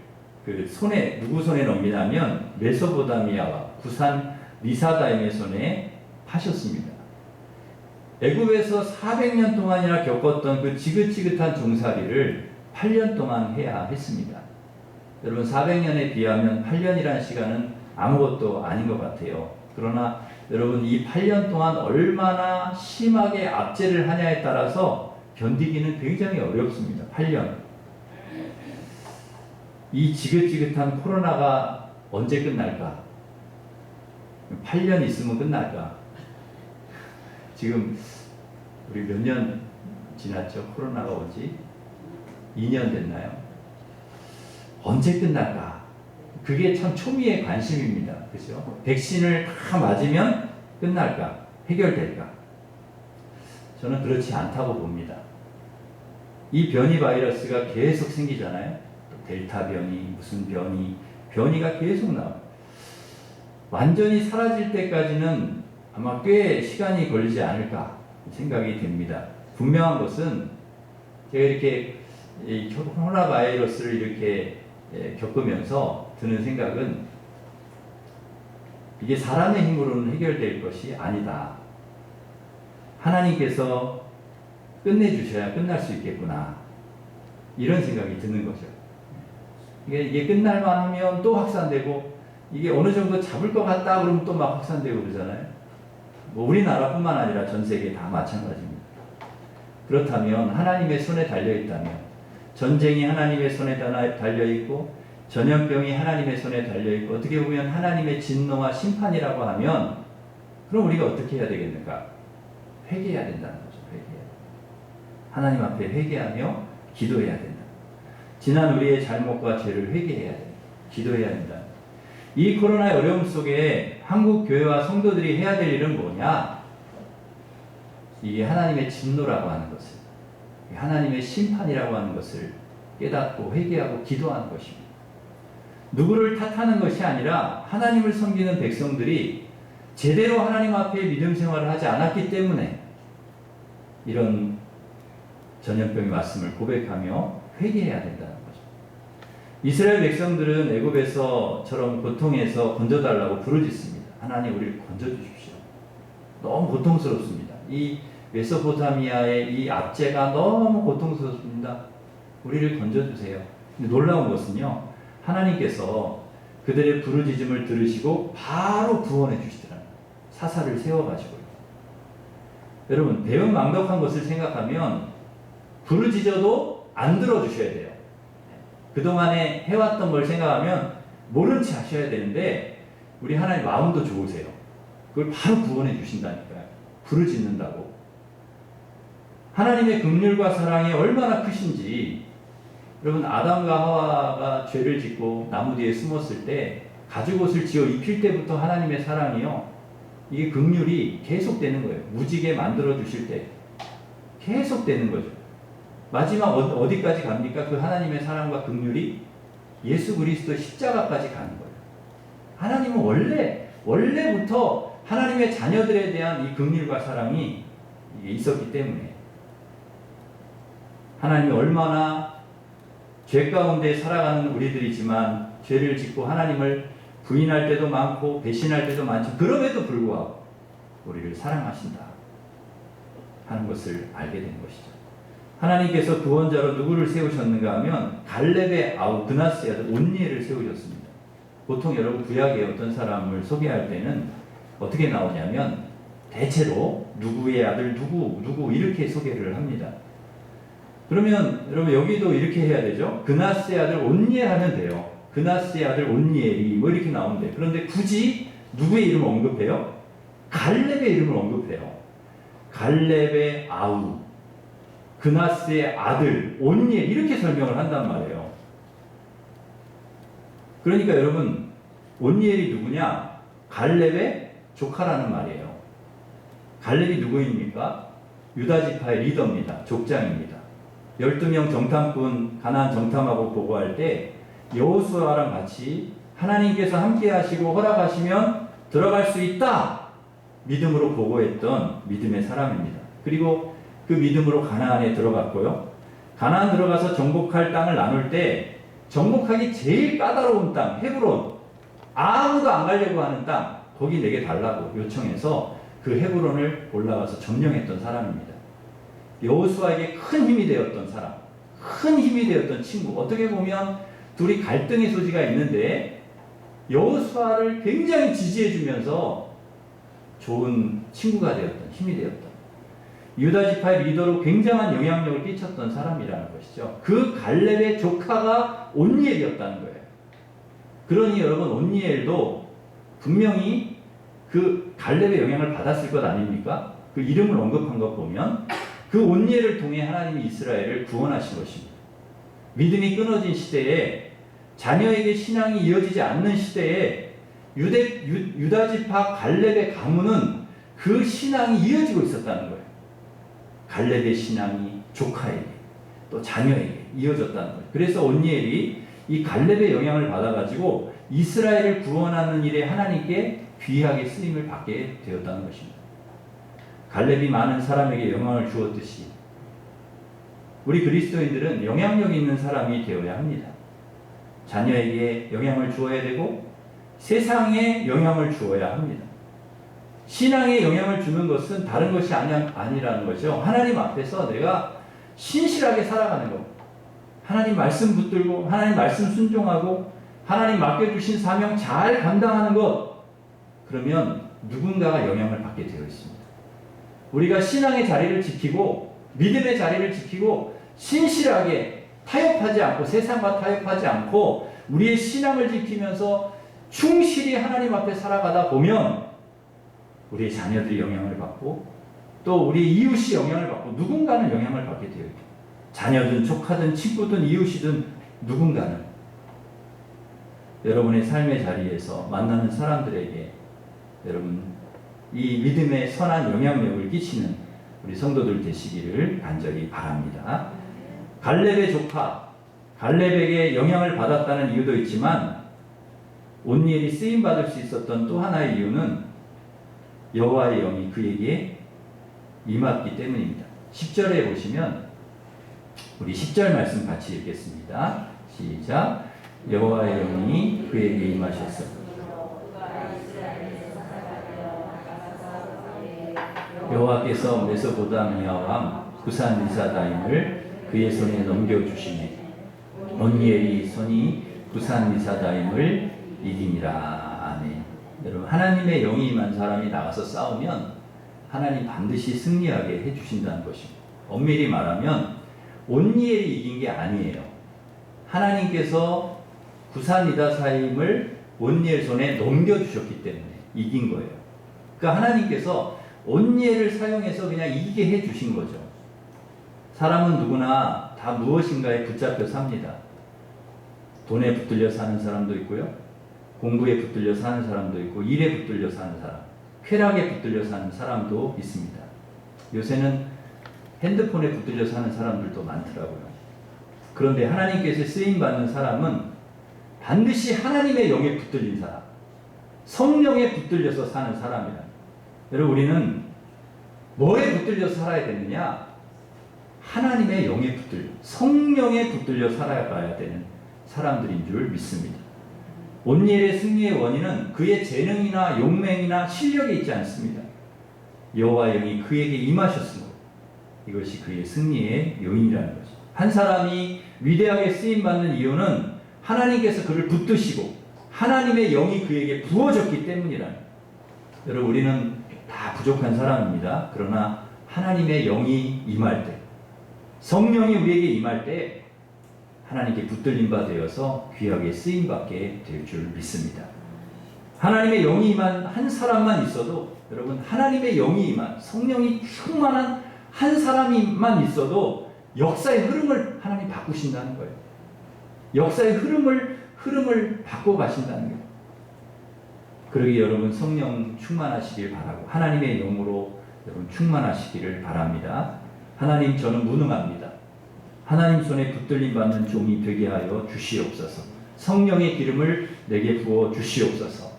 누구 손에 넘기냐면 메소포타미아와 구산 리사다임의 손에 파셨습니다. 애굽에서 400년 동안이나 겪었던 그 지긋지긋한 종살이를 8년 동안 해야 했습니다. 여러분, 400년에 비하면 8년이라는 시간은 아무것도 아닌 것 같아요. 그러나 여러분, 이 8년 동안 얼마나 심하게 압제를 하냐에 따라서 견디기는 굉장히 어렵습니다. 8년. 이 지긋지긋한 코로나가 언제 끝날까? 8년 있으면 끝날까? 지금 우리 몇 년 지났죠? 코로나가 온지 2년 됐나요? 언제 끝날까? 그게 참 초미의 관심입니다. 그죠? 백신을 다 맞으면 끝날까? 해결될까? 저는 그렇지 않다고 봅니다. 이 변이 바이러스가 계속 생기잖아요. 델타 변이, 무슨 변이가 계속 나와요. 완전히 사라질 때까지는 아마 꽤 시간이 걸리지 않을까 생각이 됩니다. 분명한 것은 제가 이렇게 이 코로나 바이러스를 이렇게 겪으면서 드는 생각은 이게 사람의 힘으로는 해결될 것이 아니다. 하나님께서 끝내주셔야 끝날 수 있겠구나. 이런 생각이 드는 거죠. 이게 끝날만 하면 또 확산되고, 이게 어느 정도 잡을 것 같다 그러면 또 막 확산되고 그러잖아요. 우리나라뿐만 아니라 전 세계 다 마찬가지입니다. 그렇다면 하나님의 손에 달려있다면, 전쟁이 하나님의 손에 달려있고 전염병이 하나님의 손에 달려있고, 어떻게 보면 하나님의 진노와 심판이라고 하면, 그럼 우리가 어떻게 해야 되겠는가? 회개해야 된다는 거죠. 하나님 앞에 회개하며 기도해야 된다. 지난 우리의 잘못과 죄를 회개해야 된다. 기도해야 된다. 이 코로나의 어려움 속에 한국 교회와 성도들이 해야 될 일은 뭐냐? 이게 하나님의 진노라고 하는 것을, 하나님의 심판이라고 하는 것을 깨닫고 회개하고 기도하는 것입니다. 누구를 탓하는 것이 아니라 하나님을 섬기는 백성들이 제대로 하나님 앞에 믿음 생활을 하지 않았기 때문에 이런 전염병이 왔음을 고백하며 회개해야 된다는 거죠. 이스라엘 백성들은 애굽에서처럼 고통에서 건져달라고 부르짖습니다. 하나님, 우리를 건져주십시오. 너무 고통스럽습니다. 이 메소포타미아의 이 압제가 너무 고통스럽습니다. 우리를 건져주세요. 근데 놀라운 것은요, 하나님께서 그들의 부르짖음을 들으시고 바로 구원해 주시더라고요. 사사를 세워가지고요. 여러분, 대응망덕한 것을 생각하면 부르짖어도 안 들어주셔야 돼요. 그동안에 해왔던 걸 생각하면 모른 체 하셔야 되는데 우리 하나님 마음도 좋으세요. 그걸 바로 구원해 주신다니까요. 부르짖는다고. 하나님의 긍휼과 사랑이 얼마나 크신지. 여러분, 아담과 하와가 죄를 짓고 나무 뒤에 숨었을 때 가죽옷을 지어 입힐 때부터 하나님의 사랑이요, 이게 긍휼이 계속되는 거예요. 무지개 만들어 주실 때 계속되는 거죠. 마지막 어디까지 갑니까? 그 하나님의 사랑과 긍휼이 예수 그리스도의 십자가까지 가는 거예요. 하나님은 원래부터 하나님의 자녀들에 대한 이 긍휼과 사랑이 있었기 때문에, 하나님이 얼마나 죄 가운데 살아가는 우리들이지만 죄를 짓고 하나님을 부인할 때도 많고 배신할 때도 많죠. 그럼에도 불구하고 우리를 사랑하신다 하는 것을 알게 된 것이죠. 하나님께서 구원자로 누구를 세우셨는가 하면 갈렙의 아우 그나스의 아들 온니엘을 세우셨습니다. 보통 여러분 구약의 어떤 사람을 소개할 때는 어떻게 나오냐면 대체로 누구의 아들 누구 이렇게 소개를 합니다. 그러면 여러분 여기도 이렇게 해야 되죠. 그나스의 아들 온니엘 하면 돼요. 그나스의 아들 온니엘이 뭐 이렇게 나오는데, 그런데 굳이 누구의 이름을 언급해요? 갈렙의 이름을 언급해요. 갈렙의 아우 그나스의 아들 온니엘 이렇게 설명을 한단 말이에요. 그러니까 여러분, 온니엘이 누구냐? 갈렙의 조카라는 말이에요. 갈렙이 누구입니까? 유다지파의 리더입니다. 족장입니다. 12명 정탐꾼 가나안 정탐하고 보고할 때 여호수아랑 같이 하나님께서 함께 하시고 허락하시면 들어갈 수 있다 믿음으로 보고했던 믿음의 사람입니다. 그리고 그 믿음으로 가나안에 들어갔고요. 가나안 들어가서 정복할 땅을 나눌 때 정복하기 제일 까다로운 땅 헤브론, 아무도 안 가려고 하는 땅, 거기 내게 달라고 요청해서 그 헤브론을 올라가서 점령했던 사람입니다. 여호수아에게 큰 힘이 되었던 사람, 큰 힘이 되었던 친구. 어떻게 보면 둘이 갈등의 소지가 있는데 여호수아를 굉장히 지지해주면서 좋은 친구가 되었던, 힘이 되었던, 유다지파의 리더로 굉장한 영향력을 끼쳤던 사람이라는 것이죠. 그 갈렙의 조카가 온니엘이었다는 거예요. 그러니 여러분, 온니엘도 분명히 그 갈렙의 영향을 받았을 것 아닙니까? 그 이름을 언급한 것 보면 그 온니엘을 통해 하나님이 이스라엘을 구원하신 것입니다. 믿음이 끊어진 시대에, 자녀에게 신앙이 이어지지 않는 시대에 유다지파 갈렙의 가문은 그 신앙이 이어지고 있었다는 거예요. 갈렙의 신앙이 조카에게 또 자녀에게 이어졌다는 거예요. 그래서 온니엘이 이 갈렙의 영향을 받아가지고 이스라엘을 구원하는 일에 하나님께 귀하게 쓰임을 받게 되었다는 것입니다. 갈렙이 많은 사람에게 영향을 주었듯이 우리 그리스도인들은 영향력 있는 사람이 되어야 합니다. 자녀에게 영향을 주어야 되고 세상에 영향을 주어야 합니다. 신앙에 영향을 주는 것은 다른 것이 아니라는 거죠. 하나님 앞에서 내가 신실하게 살아가는 것, 하나님 말씀 붙들고 하나님 말씀 순종하고 하나님 맡겨주신 사명 잘 감당하는 것, 그러면 누군가가 영향을 받게 되어 있습니다. 우리가 신앙의 자리를 지키고 믿음의 자리를 지키고 신실하게 타협하지 않고 세상과 타협하지 않고 우리의 신앙을 지키면서 충실히 하나님 앞에 살아가다 보면 우리의 자녀들이 영향을 받고 또 우리 이웃이 영향을 받고 누군가는 영향을 받게 되어 있고, 자녀든 조카든 친구든 이웃이든 누군가는 여러분의 삶의 자리에서 만나는 사람들에게 여러분 이 믿음의 선한 영향력을 끼치는 우리 성도들 되시기를 간절히 바랍니다. 갈렙의 조카, 갈렙에게 영향을 받았다는 이유도 있지만 온니엘이 쓰임받을 수 있었던 또 하나의 이유는 여호와의 영이 그에게 임했기 때문입니다. 10절에 보시면 우리 10절 말씀 같이 읽겠습니다. 시작. 여호와의 영이 그에게 임하셨어. 여호와께서 메소포타미아 왕 구산 리사다임을 그의 손에 넘겨주시매 온니엘이 손이 구산 리사다임을 이기니라. 아멘. 여러분, 하나님의 영이 임한 사람이 나가서 싸우면 하나님 반드시 승리하게 해주신다는 것입니다. 엄밀히 말하면 온니엘이 이긴 게 아니에요. 하나님께서 구산이다 사임을 온니엘 손에 넘겨주셨기 때문에 이긴 거예요. 그러니까 하나님께서 온니엘을 사용해서 그냥 이기게 해주신 거죠. 사람은 누구나 다 무엇인가에 붙잡혀 삽니다. 돈에 붙들려 사는 사람도 있고요. 공부에 붙들려 사는 사람도 있고, 일에 붙들려 사는 사람, 쾌락에 붙들려 사는 사람도 있습니다. 요새는 핸드폰에 붙들려 사는 사람들도 많더라고요. 그런데 하나님께서 쓰임받는 사람은 반드시 하나님의 영에 붙들린 사람, 성령에 붙들려서 사는 사람이다. 여러분, 우리는 뭐에 붙들려 살아야 되느냐? 하나님의 영에 붙들려, 성령에 붙들려 살아가야 되는 사람들인 줄 믿습니다. 온니엘의 승리의 원인은 그의 재능이나 용맹이나 실력에 있지 않습니다. 여호와의 영이 그에게 임하셨으므로 이것이 그의 승리의 요인이라는 거죠. 한 사람이 위대하게 쓰임받는 이유는 하나님께서 그를 붙드시고 하나님의 영이 그에게 부어졌기 때문이라는 거예요. 여러분, 우리는 다 부족한 사람입니다. 그러나 하나님의 영이 임할 때, 성령이 우리에게 임할 때 하나님께 붙들림 바 되어서 귀하게 쓰임받게 될 줄 믿습니다. 하나님의 영이 임한 한 사람만 있어도, 여러분, 하나님의 영이 임한, 성령이 충만한 한 사람만 있어도 역사의 흐름을 하나님 바꾸신다는 거예요. 역사의 흐름을 바꿔 가신다는 거예요. 그러기 여러분 성령 충만하시길 바라고 하나님의 영으로 여러분 충만하시기를 바랍니다. 하나님, 저는 무능합니다. 하나님 손에 붙들림 받는 종이 되게 하여 주시옵소서. 성령의 기름을 내게 부어 주시옵소서.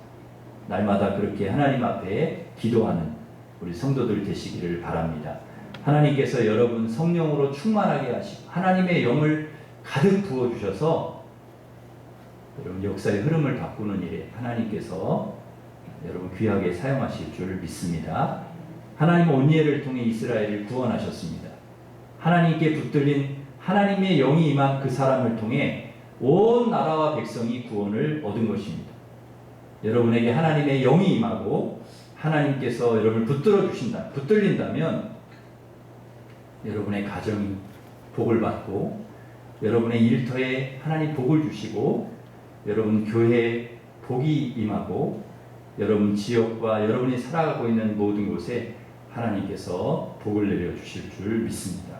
날마다 그렇게 하나님 앞에 기도하는 우리 성도들 되시기를 바랍니다. 하나님께서 여러분 성령으로 충만하게 하시고 하나님의 영을 가득 부어 주셔서 여러분 역사의 흐름을 바꾸는 일에 하나님께서 여러분 귀하게 사용하실 줄 믿습니다. 하나님은 온니엘을 통해 이스라엘을 구원하셨습니다. 하나님께 붙들린 하나님의 영이 임한 그 사람을 통해 온 나라와 백성이 구원을 얻은 것입니다. 여러분에게 하나님의 영이 임하고 하나님께서 여러분을 붙들린다면 여러분의 가정이 복을 받고 여러분의 일터에 하나님 복을 주시고 여러분 교회에 복이 임하고 여러분 지역과 여러분이 살아가고 있는 모든 곳에 하나님께서 복을 내려주실 줄 믿습니다.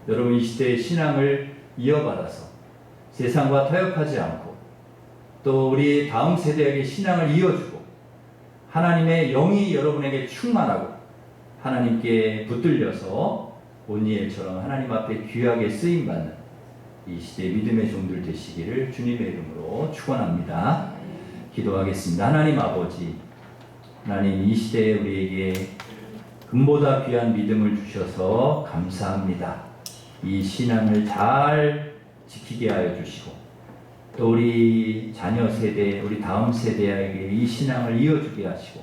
여러분 이 시대의 신앙을 이어받아서 세상과 타협하지 않고 또 우리 다음 세대에게 신앙을 이어주고 하나님의 영이 여러분에게 충만하고 하나님께 붙들려서 온니엘처럼 하나님 앞에 귀하게 쓰임받는 이 시대의 믿음의 종들 되시기를 주님의 이름으로 축원합니다. 기도하겠습니다. 하나님 아버지, 하나님 이 시대에 우리에게 금보다 귀한 믿음을 주셔서 감사합니다. 이 신앙을 잘 지키게 하여 주시고 또 우리 자녀 세대, 우리 다음 세대에게 이 신앙을 이어주게 하시고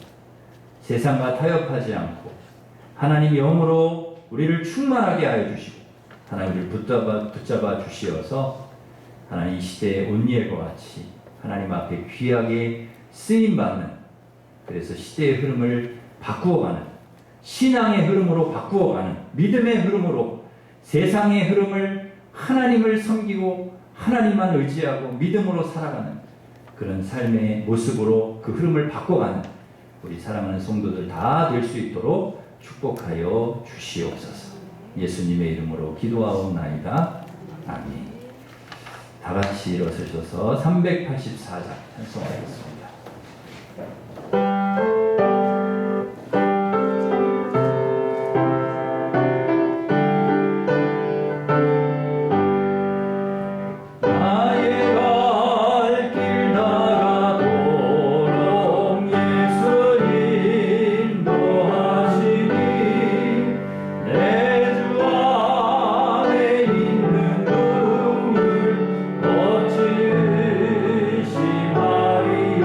세상과 타협하지 않고 하나님 영으로 우리를 충만하게 하여 주시고 하나님을 붙잡아 주시어서 하나님 이 시대의 온니엘과 같이 하나님 앞에 귀하게 쓰임받는, 그래서 시대의 흐름을 바꾸어가는, 신앙의 흐름으로 바꾸어가는, 믿음의 흐름으로 세상의 흐름을 하나님을 섬기고 하나님만 의지하고 믿음으로 살아가는 그런 삶의 모습으로 그 흐름을 바꿔가는 우리 사랑하는 성도들 다 될 수 있도록 축복하여 주시옵소서. 예수님의 이름으로 기도하옵나이다. 아멘. 다 같이 일어서셔서 384장 찬송하겠습니다. 나의 갈 길 나가도록 예수 인도하시니 내 주 안에 있는 능률 어찌 의심하리요.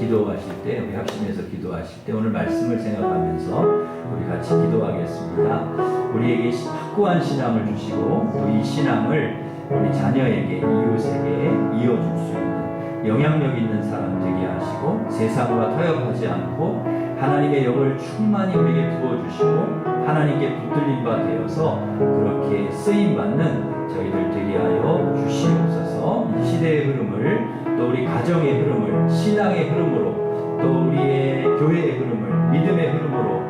기도하실 때, 우리 합심해서 기도하실 때 오늘 말씀을 생각하면서 우리 같이 기도하겠습니다. 우리에게 확고한 신앙을 주시고 또 이 신앙을 우리 자녀에게, 이웃에게 이어줄 수 있는 영향력 있는 사람 되게 하시고 세상과 타협하지 않고 하나님의 영을 충만히 우리에게 부어주시고 하나님께 붙들린 바 되어서 그렇게 쓰임받는 저희들 되게 하여 주시옵소서. 이 시대의 흐름을, 또 우리 가정의 흐름을, 신앙의 흐름으로, 또 우리의 교회의 흐름을, 믿음의 흐름으로,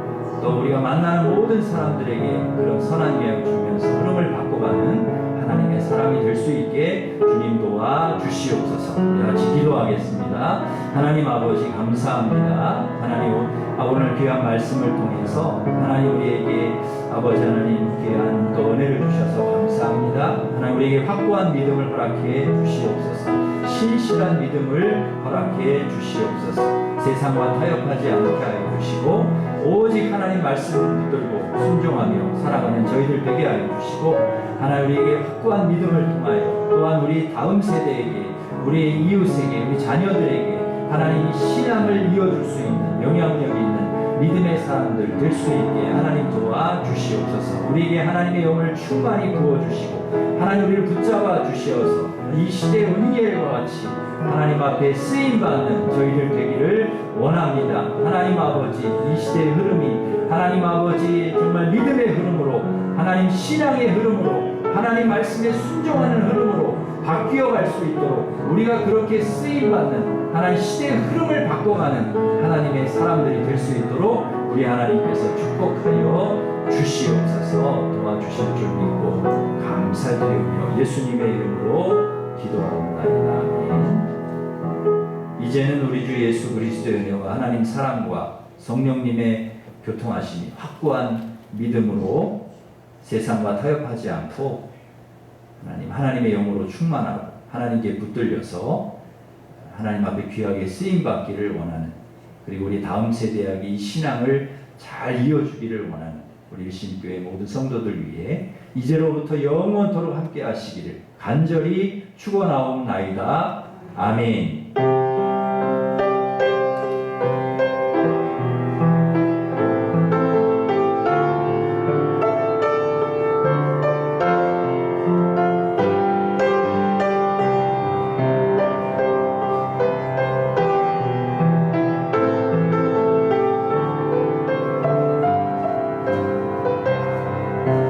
또 우리가 만나는 모든 사람들에게 그런 선한 영향을 주면서 흐름을 바꿔가는 하나님의 사람이 될 수 있게 주님 도와 주시옵소서. 우리 같이 기도하겠습니다. 하나님 아버지 감사합니다. 하나님 오늘 귀한 말씀을 통해서 하나님 우리에게 아버지 하나님 귀한 또 은혜를 주셔서 감사합니다. 하나님 우리에게 확고한 믿음을 허락해 주시옵소서. 신실한 믿음을 허락해 주시옵소서. 세상과 타협하지 않게 하여 주시고 오직 하나님 말씀을 붙들고 순종하며 살아가는 저희들 되게 하여 주시고 하나님 우리에게 확고한 믿음을 통하여 또한 우리 다음 세대에게, 우리 이웃에게, 우리 자녀들에게 하나님 신앙을 이어줄 수 있는 영향력 있는 믿음의 사람들 될 수 있게 하나님 도와 주시옵소서. 우리에게 하나님의 영을 충만히 부어주시고 하나님 우리를 붙잡아 주시어서 이 시대의 은혜와 같이 하나님 앞에 쓰임받는 저희들 되기를 원합니다. 하나님 아버지, 이 시대의 흐름이 하나님 아버지 정말 믿음의 흐름으로, 하나님 신앙의 흐름으로, 하나님 말씀에 순종하는 흐름으로 바뀌어갈 수 있도록 우리가 그렇게 쓰임받는 하나님 시대의 흐름을 바꿔가는 하나님의 사람들이 될 수 있도록 우리 하나님께서 축복하여 주시옵소서. 도와주실 줄 믿고 감사드리며 예수님의 이름으로 기도하옵나이다. 아멘. 이제는 우리 주 예수 그리스도의 은혜와 하나님 사랑과 성령님의 교통하심이 확고한 믿음으로 세상과 타협하지 않고 하나님의 영으로 충만하고 하나님께 붙들려서 하나님 앞에 귀하게 쓰임받기를 원하는, 그리고 우리 다음 세대에게 이 신앙을 잘 이어주기를 원하는 우리 일신교회 모든 성도들 위해 이제로부터 영원토록 함께 하시기를 간절히 축원하옵나이다. 아멘.